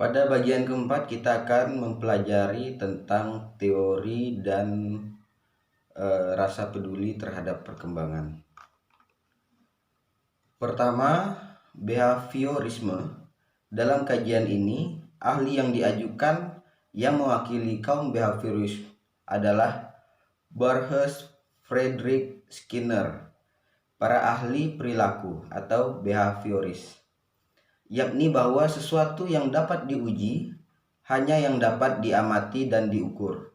Pada bagian keempat kita akan mempelajari tentang teori dan rasa peduli terhadap perkembangan. Pertama, behaviorisme. Dalam kajian ini, ahli yang diajukan yang mewakili kaum behavioris adalah Burgess Frederick Skinner, para ahli perilaku atau behavioris, yakni bahwa sesuatu yang dapat diuji hanya yang dapat diamati dan diukur.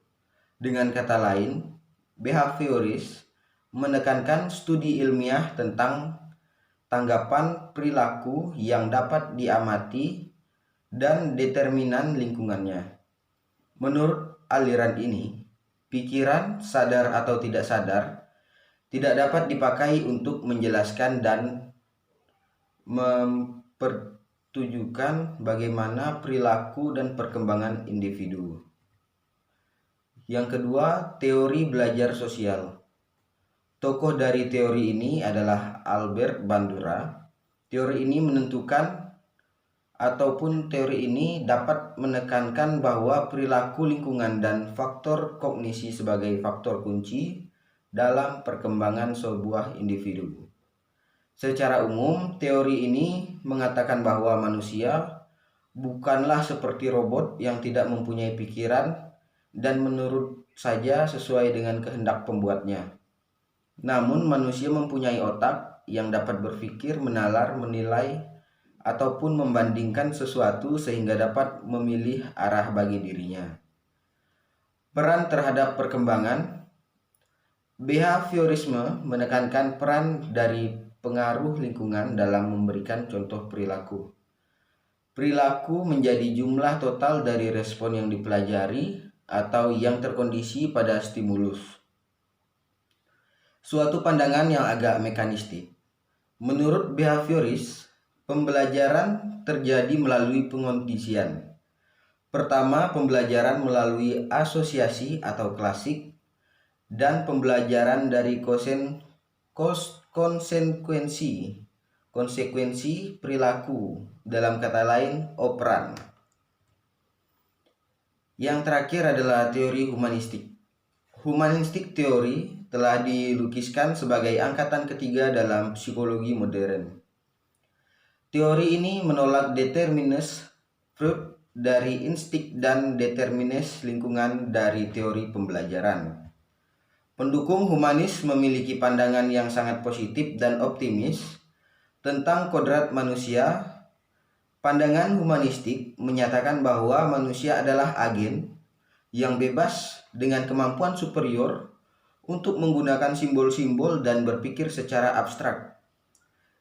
Dengan kata lain, behavioris menekankan studi ilmiah tentang tanggapan perilaku yang dapat diamati dan determinan lingkungannya. Menurut aliran ini, pikiran, sadar atau tidak sadar, tidak dapat dipakai untuk menjelaskan dan mempertunjukkan bagaimana perilaku dan perkembangan individu. Yang kedua, teori belajar sosial. Tokoh dari teori ini adalah Albert Bandura. Teori ini dapat menekankan bahwa perilaku lingkungan dan faktor kognisi sebagai faktor kunci dalam perkembangan sebuah individu. Secara umum, teori ini mengatakan bahwa manusia bukanlah seperti robot yang tidak mempunyai pikiran dan menurut saja sesuai dengan kehendak pembuatnya. Namun manusia mempunyai otak yang dapat berpikir, menalar, menilai, ataupun membandingkan sesuatu sehingga dapat memilih arah bagi dirinya. Peran terhadap perkembangan. Behaviorisme menekankan peran dari pengaruh lingkungan dalam memberikan contoh perilaku. Perilaku menjadi jumlah total dari respon yang dipelajari atau yang terkondisi pada stimulus. Suatu pandangan yang agak mekanistik. Menurut behavioris, pembelajaran terjadi melalui pengondisian. Pertama, pembelajaran melalui asosiasi atau klasik, dan pembelajaran dari konsekuensi perilaku, dalam kata lain operan. Yang terakhir adalah teori humanistik. Humanistik teori telah dilukiskan sebagai angkatan ketiga dalam psikologi modern. Teori ini menolak determinis Freud dari insting dan determinis lingkungan dari teori pembelajaran. Pendukung humanis memiliki pandangan yang sangat positif dan optimis tentang kodrat manusia. Pandangan humanistik menyatakan bahwa manusia adalah agen yang bebas dengan kemampuan superior untuk menggunakan simbol-simbol dan berpikir secara abstrak.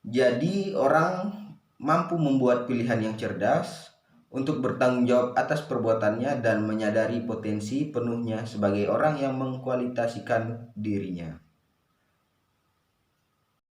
Jadi orang mampu membuat pilihan yang cerdas untuk bertanggung jawab atas perbuatannya dan menyadari potensi penuhnya sebagai orang yang mengkualitasikan dirinya.